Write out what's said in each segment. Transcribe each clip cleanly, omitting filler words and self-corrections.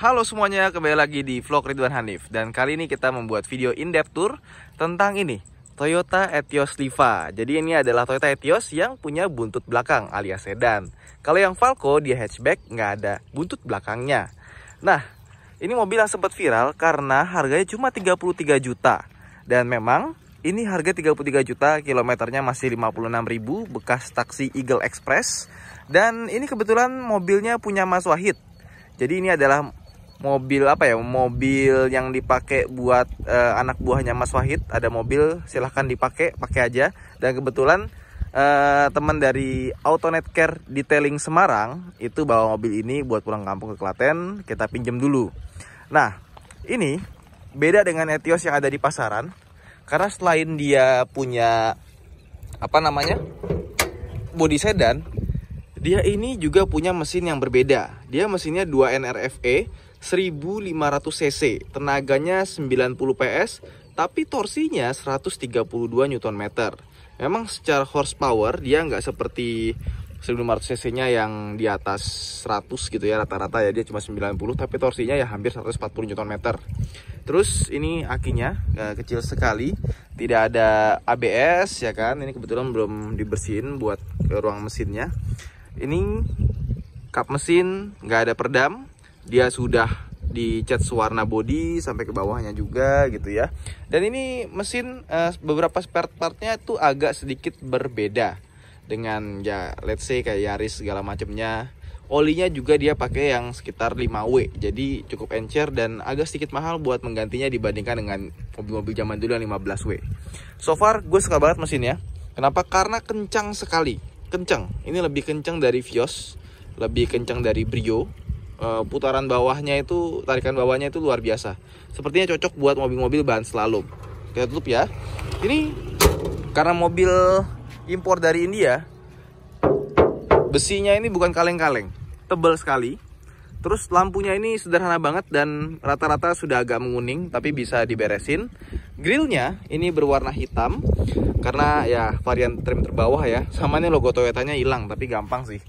Halo semuanya, kembali lagi di vlog Ridwan Hanif. Dan kali ini kita membuat video in-depth tour tentang ini, Toyota Etios Liva. Jadi ini adalah Toyota Etios yang punya buntut belakang alias sedan. Kalau yang Falco dia hatchback, nggak ada buntut belakangnya. Nah, ini mobil yang sempat viral karena harganya cuma 33 juta. Dan memang ini harga 33 juta, kilometernya masih 56.000, bekas taksi Eagle Express. Dan ini kebetulan mobilnya punya Mas Wahid. Jadi ini adalah mobil mobil yang dipakai buat anak buahnya Mas Wahid. Ada mobil, silahkan dipakai, pakai aja. Dan kebetulan teman dari Autonet Care Detailing Semarang itu bawa mobil ini buat pulang kampung ke Klaten. Kita pinjam dulu. Nah, ini beda dengan Etios yang ada di pasaran, karena selain dia punya bodi sedan, dia ini juga punya mesin yang berbeda. Dia mesinnya 2 NRFE 1500 cc, tenaganya 90 PS, tapi torsinya 132 Nm. Memang secara horsepower dia nggak seperti 1500 cc nya yang di atas 100 gitu ya, rata-rata ya dia cuma 90, tapi torsinya ya hampir 140 Nm. Terus ini akinya kecil sekali, tidak ada ABS ya kan. Ini kebetulan belum dibersihin buat ruang mesinnya. Ini kap mesin nggak ada perdam, dia sudah dicat warna bodi sampai ke bawahnya juga gitu ya. Dan ini mesin beberapa spare partnya tuh agak sedikit berbeda dengan ya let's say kayak Yaris segala macamnya. Olinya juga dia pakai yang sekitar 5W, jadi cukup encer dan agak sedikit mahal buat menggantinya dibandingkan dengan mobil-mobil zaman dulu yang 15W. So far gue suka banget mesinnya. Kenapa? Karena kencang sekali. Kencang, ini lebih kencang dari Vios, lebih kencang dari Brio. Putaran bawahnya itu, tarikan bawahnya itu luar biasa. Sepertinya cocok buat mobil-mobil bahan slalom. Kita tutup ya. Ini karena mobil impor dari India, besinya ini bukan kaleng-kaleng, tebal sekali. Terus lampunya ini sederhana banget dan rata-rata sudah agak menguning, tapi bisa diberesin. Grillnya ini berwarna hitam karena ya varian trim terbawah ya. Sama ini logo Toyotanya hilang, tapi gampang sih.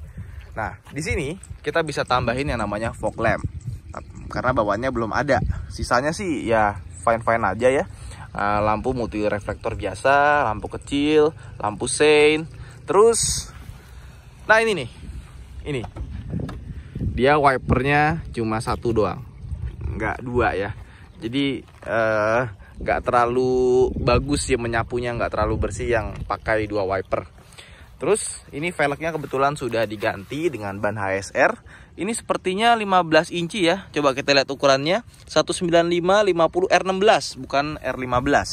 Nah, di sini kita bisa tambahin yang namanya fog lamp karena bawaannya belum ada. Sisanya sih ya fine-fine aja ya. Lampu multi reflektor biasa, lampu kecil, lampu sein. Terus nah ini nih. Ini. Dia wipernya cuma satu doang. Nggak dua ya. Jadi nggak terlalu bagus ya menyapunya, nggak terlalu bersih yang pakai dua wiper. Terus ini velgnya kebetulan sudah diganti dengan ban HSR. Ini sepertinya 15 inci ya. Coba kita lihat ukurannya. 195 50 R16 bukan R15.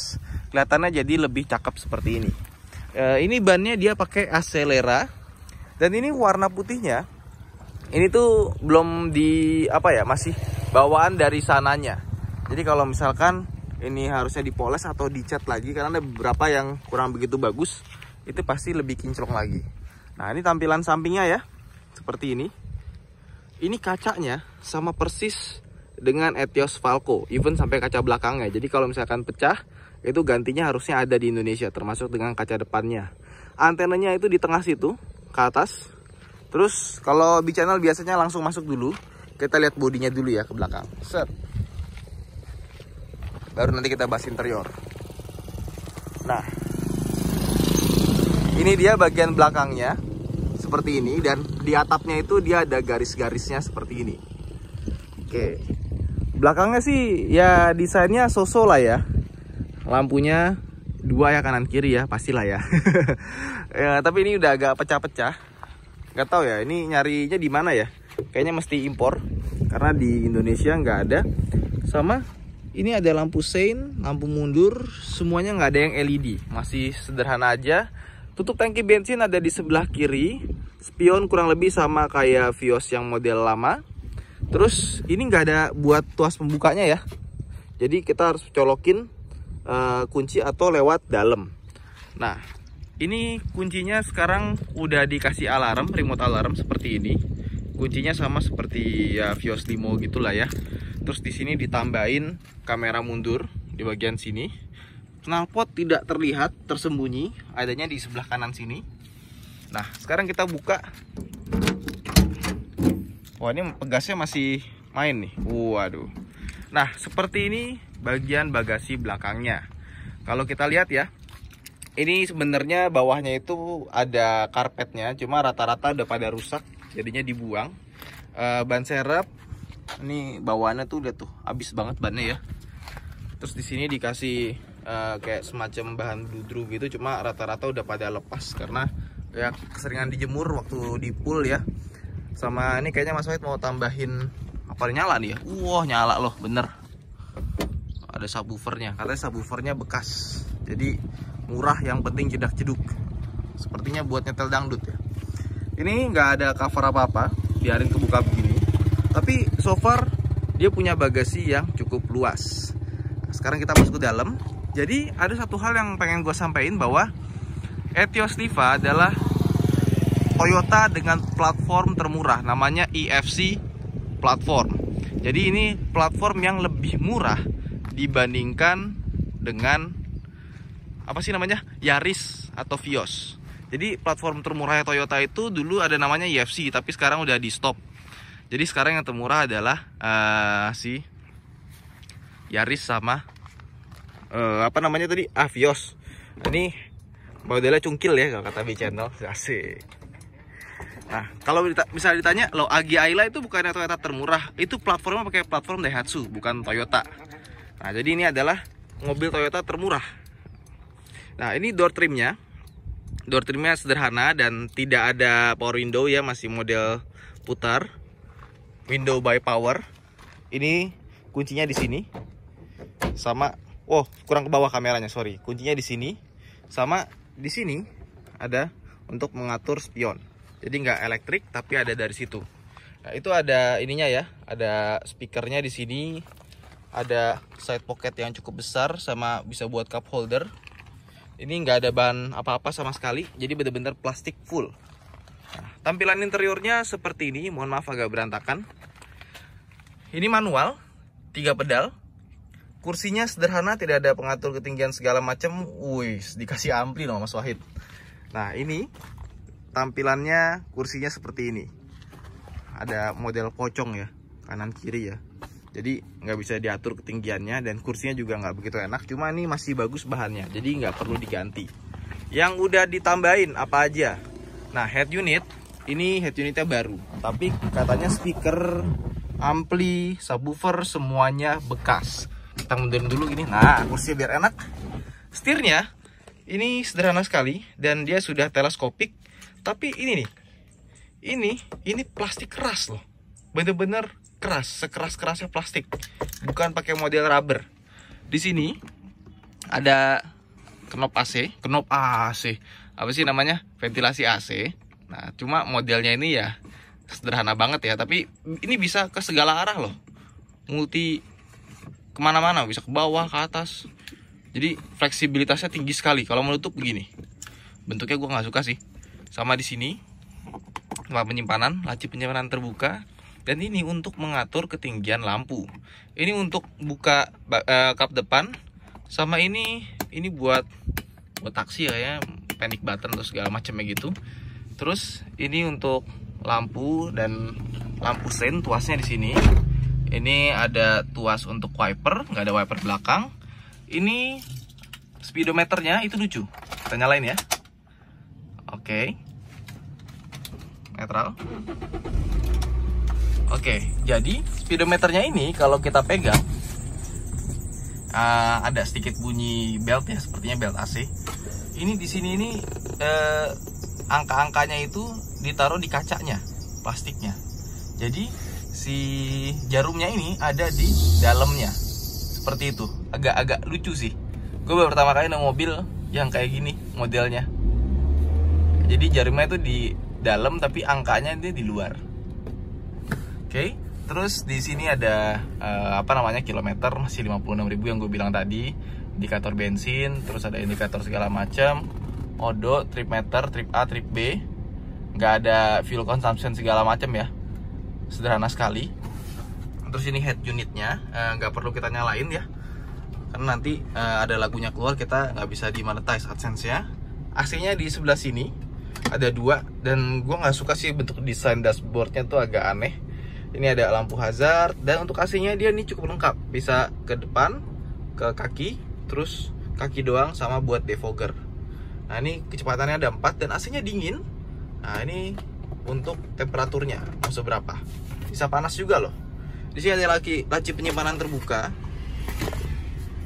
Kelihatannya jadi lebih cakep seperti ini. Ini bannya dia pakai Acelera. Dan ini warna putihnya. Ini tuh belum di masih bawaan dari sananya. Jadi kalau misalkan ini harusnya dipoles atau dicat lagi karena ada beberapa yang kurang begitu bagus, itu pasti lebih kinclong lagi. Nah, ini tampilan sampingnya ya, seperti ini. Ini kacanya sama persis dengan Etios Falco, even sampai kaca belakangnya. Jadi kalau misalkan pecah, itu gantinya harusnya ada di Indonesia, termasuk dengan kaca depannya. Antenanya itu di tengah situ, ke atas. Terus kalau B-channel biasanya langsung masuk dulu. Kita lihat bodinya dulu ya ke belakang. Set. Baru nanti kita bahas interior. Nah, ini dia bagian belakangnya seperti ini, dan di atapnya itu dia ada garis-garisnya seperti ini. Oke, belakangnya sih ya desainnya so-so lah ya. Lampunya dua ya, kanan kiri ya, pastilah ya. Ya, tapi ini udah agak pecah-pecah. Nggak tahu ya, ini nyarinya di mana ya? Kayaknya mesti impor karena di Indonesia nggak ada. Sama ini ada lampu sein, lampu mundur, semuanya nggak ada yang LED, masih sederhana aja. Tutup tangki bensin ada di sebelah kiri. Spion kurang lebih sama kayak Vios yang model lama. Terus ini nggak ada buat tuas pembukanya ya. Jadi kita harus colokin kunci atau lewat dalam. Nah, ini kuncinya sekarang udah dikasih alarm, remote alarm seperti ini. Kuncinya sama seperti ya Vios Limo gitulah ya. Terus di sini ditambahin kamera mundur di bagian sini. Knalpot tidak terlihat, tersembunyi, adanya di sebelah kanan sini. Nah, sekarang kita buka. Wah, ini pegasnya masih main nih. Waduh. Nah, seperti ini bagian bagasi belakangnya. Kalau kita lihat ya, ini sebenarnya bawahnya itu ada karpetnya, cuma rata-rata udah pada rusak, jadinya dibuang. Ban serep, ini bawaannya tuh udah tuh habis banget bannya ya. Terus di sini dikasih kayak semacam bahan bludru gitu, cuma rata-rata udah pada lepas karena ya keseringan dijemur waktu di pool ya. Sama ini kayaknya Mas Wahid mau tambahin apa, nyala nih ya. Wah, nyala loh, bener. Ada subwoofernya, katanya subwoofernya bekas. Jadi murah, yang penting jedak-jeduk. Sepertinya buat nyetel dangdut ya. Ini nggak ada cover apa-apa, biarin kebuka begini. Tapi so far dia punya bagasi yang cukup luas. Nah, sekarang kita masuk ke dalam. Jadi ada satu hal yang pengen gue sampaikan, bahwa Etios Liva adalah Toyota dengan platform termurah, namanya EFC platform. Jadi ini platform yang lebih murah dibandingkan dengan apa sih namanya, Yaris atau Vios. Jadi platform termurah Toyota itu dulu ada namanya EFC, tapi sekarang udah di stop. Jadi sekarang yang termurah adalah si Yaris sama apa namanya tadi, Vios. Ini modelnya cungkil ya kalau kata B Channel, asik. Nah, kalau bisa ditanya, lo Agi Ayla itu bukannya Toyota termurah, itu platformnya pakai platform Daihatsu, bukan Toyota. Nah, jadi ini adalah mobil Toyota termurah. Nah, ini door trimnya sederhana dan tidak ada power window ya, masih model putar, window by power. Ini kuncinya di sini, sama, oh kurang ke bawah kameranya, sorry. Kuncinya di sini, sama di sini ada untuk mengatur spion. Jadi nggak elektrik, tapi ada dari situ. Nah, itu ada ininya ya, ada speakernya di sini, ada side pocket yang cukup besar, sama bisa buat cup holder. Ini nggak ada ban apa-apa sama sekali, jadi bener-bener plastik full. Nah, tampilan interiornya seperti ini, mohon maaf agak berantakan. Ini manual, 3 pedal. Kursinya sederhana, tidak ada pengatur ketinggian segala macam. Wih, dikasih ampli loh Mas Wahid. Nah, ini tampilannya, kursinya seperti ini. Ada model pocong ya, kanan kiri ya. Jadi nggak bisa diatur ketinggiannya, dan kursinya juga nggak begitu enak. Cuma ini masih bagus bahannya, jadi nggak perlu diganti. Yang udah ditambahin apa aja? Nah, head unit, ini head unitnya baru. Tapi katanya speaker, ampli, subwoofer semuanya bekas. Kita mundurin dulu gini. Nah, kursi biar enak. Setirnya ini sederhana sekali dan dia sudah teleskopik. Tapi ini nih, ini plastik keras loh, bener-bener keras, sekeras-kerasnya plastik, bukan pakai model rubber. Di sini ada knop AC, apa sih namanya, ventilasi AC. Nah, cuma modelnya ini ya sederhana banget ya, tapi ini bisa ke segala arah loh, multi kemana-mana, bisa ke bawah, ke atas. Jadi fleksibilitasnya tinggi sekali. Kalau menutup begini, bentuknya gue nggak suka sih. Sama di sini penyimpanan, laci penyimpanan terbuka, dan ini untuk mengatur ketinggian lampu. Ini untuk buka kap depan, sama ini buat taksi ya, panic button atau segala macamnya gitu. Terus ini untuk lampu dan lampu sein, tuasnya di sini. Ini ada tuas untuk wiper, nggak ada wiper belakang. Ini speedometernya itu lucu, kita nyalain ya. Oke, netral. Oke, jadi speedometernya ini kalau kita pegang ada sedikit bunyi belt ya, sepertinya belt AC. Ini di sini ini angka-angkanya itu ditaruh di kacanya, plastiknya. Jadi si jarumnya ini ada di dalamnya, seperti itu. Agak-agak lucu sih. Gue baru pertama kali nemu mobil yang kayak gini modelnya. Jadi jarumnya itu di dalam tapi angkanya itu di luar. Oke, terus di sini ada apa namanya, kilometer masih 56.000 yang gue bilang tadi, indikator bensin, terus ada indikator segala macam, odo, trip meter, trip A, trip B, nggak ada fuel consumption segala macam ya, sederhana sekali. Terus ini head unitnya nggak perlu kita nyalain ya, karena nanti ada lagunya keluar, kita nggak bisa di monetize AdSense-nya. AC-nya di sebelah sini ada 2, dan gue nggak suka sih bentuk desain dashboardnya tuh agak aneh. Ini ada lampu hazard, dan untuk AC-nya dia ini cukup lengkap. Bisa ke depan, ke kaki, terus kaki doang, sama buat defogger. Nah ini kecepatannya ada 4 dan AC-nya dingin. Nah ini untuk temperaturnya mau seberapa. Bisa panas juga loh. Di sini ada laci penyimpanan terbuka.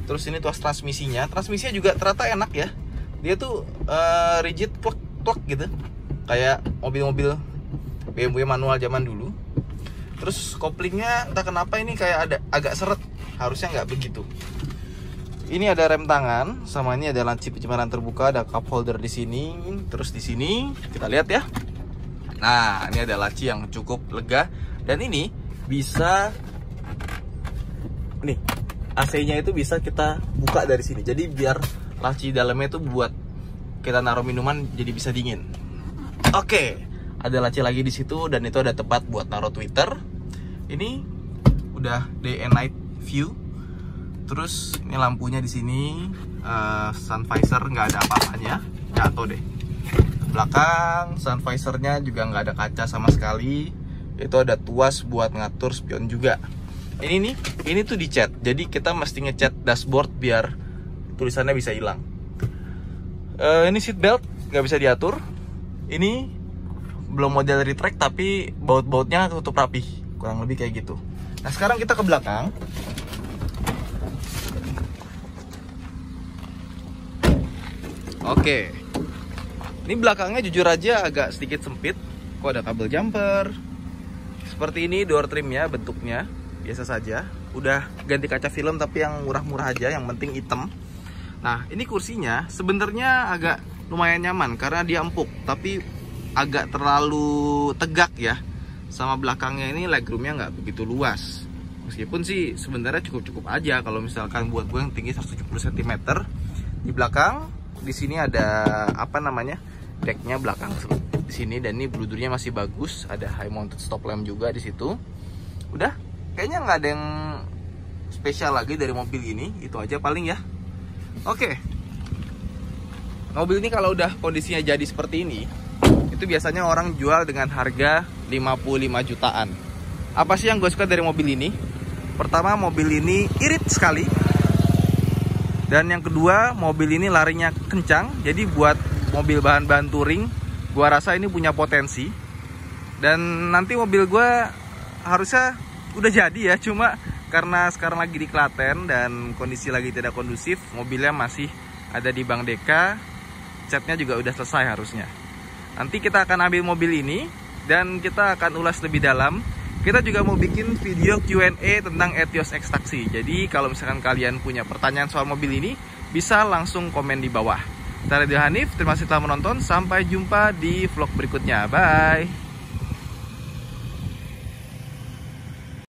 Terus ini tuas transmisinya. Transmisinya juga ternyata enak ya. Dia tuh rigid plug gitu. Kayak mobil-mobil BMW manual zaman dulu. Terus koplingnya entah kenapa ini kayak ada agak seret, harusnya nggak begitu. Ini ada rem tangan, sama ini ada laci penyimpanan terbuka, ada cup holder di sini. Terus di sini kita lihat ya. Nah, ini ada laci yang cukup lega, dan ini bisa nih AC-nya itu bisa kita buka dari sini. Jadi biar laci dalamnya itu buat kita naruh minuman jadi bisa dingin. Oke, ada laci lagi di situ, dan itu ada tempat buat naruh Twitter. Ini udah day and night view. Terus ini lampunya di sini, sun visor nggak ada apa-apanya, jatuh deh. Belakang sun visornya juga nggak ada kaca sama sekali. Itu ada tuas buat ngatur spion juga. Ini tuh dicat, jadi kita mesti ngecat dashboard biar tulisannya bisa hilang. Ini seat belt nggak bisa diatur. Ini belum model retract, tapi baut-bautnya tutup rapi, kurang lebih kayak gitu. Nah sekarang kita ke belakang. Oke, ini belakangnya jujur aja agak sedikit sempit. Kok ada kabel jumper. Seperti ini door trimnya, bentuknya biasa saja. Udah ganti kaca film tapi yang murah-murah aja, yang penting hitam. Nah ini kursinya sebenarnya agak lumayan nyaman karena dia empuk, tapi agak terlalu tegak ya. Sama belakangnya ini legroomnya nggak begitu luas. Meskipun sih sebenarnya cukup-cukup aja kalau misalkan buat gue yang tinggi 170 cm. Di belakang di sini ada apa namanya, decknya belakang di sini, dan ini bludurnya masih bagus. Ada high mounted stop lamp juga di situ. Udah, kayaknya nggak ada yang spesial lagi dari mobil ini. Itu aja paling ya. Oke, mobil ini kalau udah kondisinya jadi seperti ini, itu biasanya orang jual dengan harga 55 jutaan. Apa sih yang gue suka dari mobil ini? Pertama, mobil ini irit sekali. Dan yang kedua, mobil ini larinya kencang. Jadi buat mobil bahan-bahan touring, gua rasa ini punya potensi. Dan nanti mobil gua harusnya udah jadi ya. Cuma karena sekarang lagi di Klaten dan kondisi lagi tidak kondusif, mobilnya masih ada di Bank Deka. Catnya juga udah selesai harusnya. Nanti kita akan ambil mobil ini dan kita akan ulas lebih dalam. Kita juga mau bikin video Q&A tentang Etios X Taxi. Jadi kalau misalkan kalian punya pertanyaan soal mobil ini, bisa langsung komen di bawah. Saya Radio Hanif, terima kasih telah menonton. Sampai jumpa di vlog berikutnya. Bye!